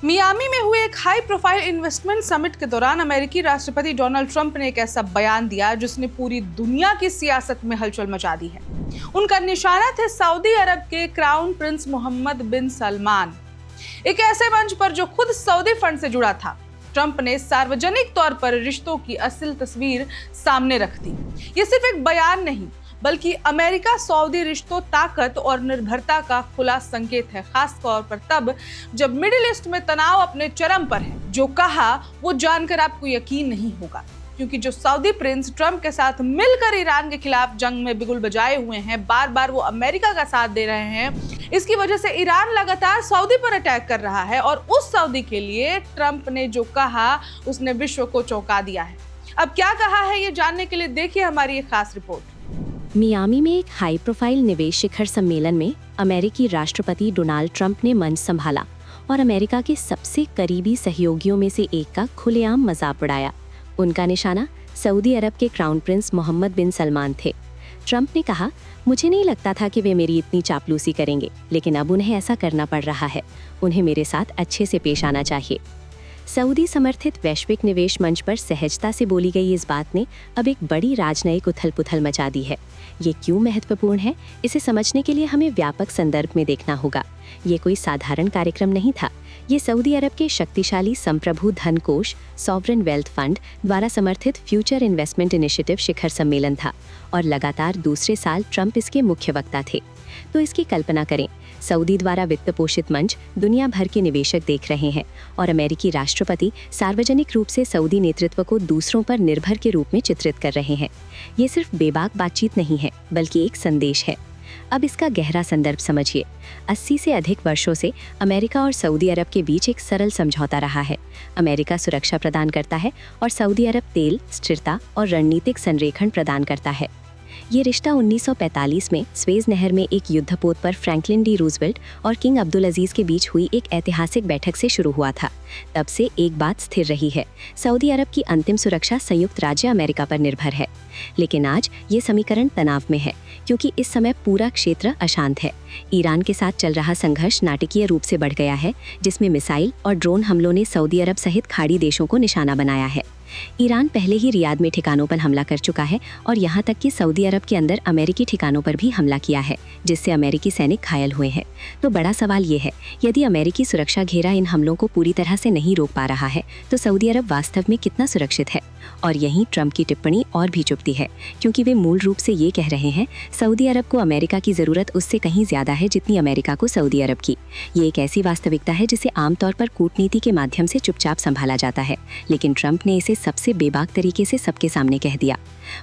Miami में हुए एक हाई प्रोफाइल इन्वेस्टमेंट समिट के दौरान अमेरिकी राष्ट्रपति डोनाल्ड ट्रंप ने एक ऐसा बयान दिया जिसने पूरी दुनिया की सियासत में हलचल मचा दी है। उनका निशाना थे सऊदी अरब के क्राउन प्रिंस मोहम्मद बिन सलमान, एक ऐसे मंच पर जो खुद सऊदी फंड से जुड़ा था। ट्रंप ने सार्वजनिक तौर पर रिश्तों की असल तस्वीर सामने रख दी। ये सिर्फ एक बयान नहीं बल्कि अमेरिका सऊदी रिश्तों, ताकत और निर्भरता का खुला संकेत है, खास तौर पर तब जब मिडिल ईस्ट में तनाव अपने चरम पर है। जो कहा वो जानकर आपको यकीन नहीं होगा, क्योंकि जो सऊदी प्रिंस ट्रंप के साथ मिलकर ईरान के खिलाफ जंग में बिगुल बजाए हुए हैं, बार बार वो अमेरिका का साथ दे रहे हैं। इसकी वजह से ईरान लगातार सऊदी पर अटैक कर रहा है और उस सऊदी के लिए ट्रंप ने जो कहा उसने विश्व को चौंका दिया है। अब क्या कहा है ये जानने के लिए देखिए हमारी एक खास रिपोर्ट। मियामी में एक हाई प्रोफाइल निवेश शिखर सम्मेलन में अमेरिकी राष्ट्रपति डोनाल्ड ट्रंप ने मंच संभाला और अमेरिका के सबसे करीबी सहयोगियों में से एक का खुलेआम मजाक उड़ाया। उनका निशाना सऊदी अरब के क्राउन प्रिंस मोहम्मद बिन सलमान थे। ट्रंप ने कहा, मुझे नहीं लगता था कि वे मेरी इतनी चापलूसी करेंगे, लेकिन अब उन्हें ऐसा करना पड़ रहा है। उन्हें मेरे साथ अच्छे से पेश आना चाहिए। सऊदी समर्थित वैश्विक निवेश मंच पर सहजता से बोली गई इस बात ने अब एक बड़ी राजनयिक उथल-पुथल मचा दी है। ये क्यों महत्वपूर्ण है, इसे समझने के लिए हमें व्यापक संदर्भ में देखना होगा। ये कोई साधारण कार्यक्रम नहीं था। ये सऊदी अरब के शक्तिशाली संप्रभु धन कोष सॉवरेन वेल्थ फंड द्वारा समर्थित फ्यूचर इन्वेस्टमेंट इनिशिएटिव शिखर सम्मेलन था और लगातार दूसरे साल ट्रंप इसके मुख्य वक्ता थे। तो इसकी कल्पना करें, सऊदी द्वारा वित्त पोषित मंच दुनिया भर के निवेशक देख रहे हैं और अमेरिकी राष्ट्रपति सार्वजनिक रूप से सऊदी नेतृत्व को दूसरों पर निर्भर के रूप में चित्रित कर रहे हैं। ये सिर्फ बेबाक बातचीत नहीं है, बल्कि एक संदेश है। अब इसका गहरा संदर्भ समझिए। 80 से अधिक वर्षों से अमेरिका और सऊदी अरब के बीच एक सरल समझौता रहा है। अमेरिका सुरक्षा प्रदान करता है और सऊदी अरब तेल, स्थिरता और रणनीतिक संरेखण प्रदान करता है। ये रिश्ता 1945 में स्वेज नहर में एक युद्धपोत पर फ्रैंकलिन डी रूजवेल्ट और किंग अब्दुल अजीज के बीच हुई एक ऐतिहासिक बैठक से शुरू हुआ था। तब से एक बात स्थिर रही है, सऊदी अरब की अंतिम सुरक्षा संयुक्त राज्य अमेरिका पर निर्भर है। लेकिन आज ये समीकरण तनाव में है, क्योंकि इस समय पूरा क्षेत्र अशांत है। ईरान के साथ चल रहा संघर्ष नाटकीय रूप से बढ़ गया है, जिसमें मिसाइल और ड्रोन हमलों ने सऊदी अरब सहित खाड़ी देशों को निशाना बनाया है। ईरान पहले ही रियाद में ठिकानों पर हमला कर चुका है और यहाँ तक कि सऊदी अरब के अंदर अमेरिकी ठिकानों पर भी हमला किया है, जिससे अमेरिकी सैनिक घायल हुए हैं। तो बड़ा सवाल ये है, यदि अमेरिकी सुरक्षा घेरा इन हमलों को पूरी तरह से नहीं रोक पा रहा है, तो सऊदी अरब वास्तव में कितना सुरक्षित है? और यहीं ट्रंप की टिप्पणी और भी चुभती है, क्योंकि वे मूल रूप से ये कह रहे हैं, सऊदी अरब को अमेरिका की ज़रूरत उससे कहीं ज़्यादा है जितनी अमेरिका को सऊदी अरब की। ये एक ऐसी वास्तविकता है जिसे आमतौर पर कूटनीति के माध्यम से चुपचाप संभाला जाता है, लेकिन ट्रंप ने इसे सबसे बेबाक तरीके से सबके सामने कह दिया।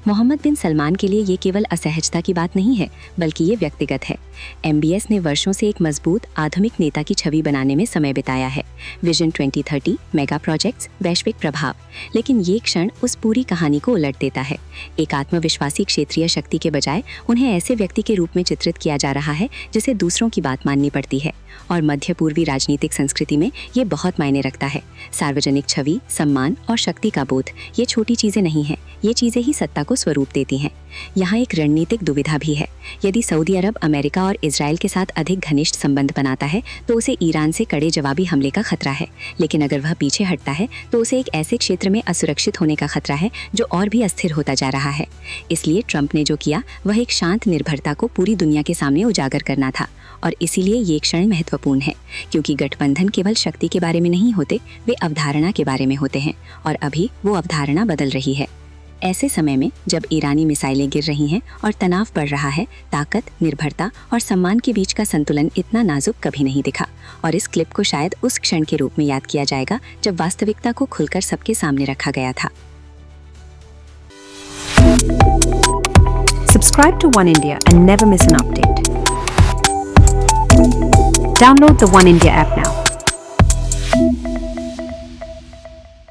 मोहम्मद बिन सलमान के लिए ये केवल असहजता की बात नहीं है, बल्कि ये व्यक्तिगत है। MBS ने वर्षों से एक मजबूत आधुनिक नेता की छवि बनाने में समय बिताया है। विजन 2030, मेगा प्रोजेक्ट्स, वैश्विक प्रभाव। लेकिन ये क्षण उस पूरी कहानी को उलट देता है। एक आत्मविश्वासी क्षेत्रीय शक्ति के बजाय उन्हें ऐसे व्यक्ति के रूप में चित्रित किया जा रहा है जिसे दूसरों की बात माननी पड़ती है। और मध्य पूर्वी राजनीतिक संस्कृति में ये बहुत मायने रखता है। सार्वजनिक छवि, सम्मान और शक्ति का बोध, ये छोटी चीजें नहीं हैं, ये चीजें ही सत्ता को स्वरूप देती हैं। यहाँ एक रणनीतिक दुविधा भी है। यदि सऊदी अरब अमेरिका और इजराइल के साथ अधिक घनिष्ठ संबंध बनाता है तो उसे ईरान से कड़े जवाबी हमले का खतरा है, लेकिन अगर वह पीछे हटता है तो उसे एक ऐसे क्षेत्र में असुरक्षित होने का खतरा है जो और भी अस्थिर होता जा रहा है। इसलिए ट्रंप ने जो किया वह एक शांत निर्भरता को पूरी दुनिया के सामने उजागर करना था। और इसीलिए ये क्षण महत्वपूर्ण है, क्योंकि गठबंधन केवल शक्ति के बारे में नहीं होते, वे अवधारणा के बारे में होते हैं और अभी वो अवधारणा बदल रही है। ऐसे समय में जब ईरानी मिसाइलें गिर रही हैं और तनाव बढ़ रहा है, ताकत, निर्भरता और सम्मान के बीच का संतुलन इतना नाजुक कभी नहीं दिखा। और इस क्लिप को शायद उस क्षण के रूप में याद किया जाएगा जब वास्तविकता को खुलकर सबके सामने रखा गया था। Subscribe to One India and never miss an update. Download the One India app now.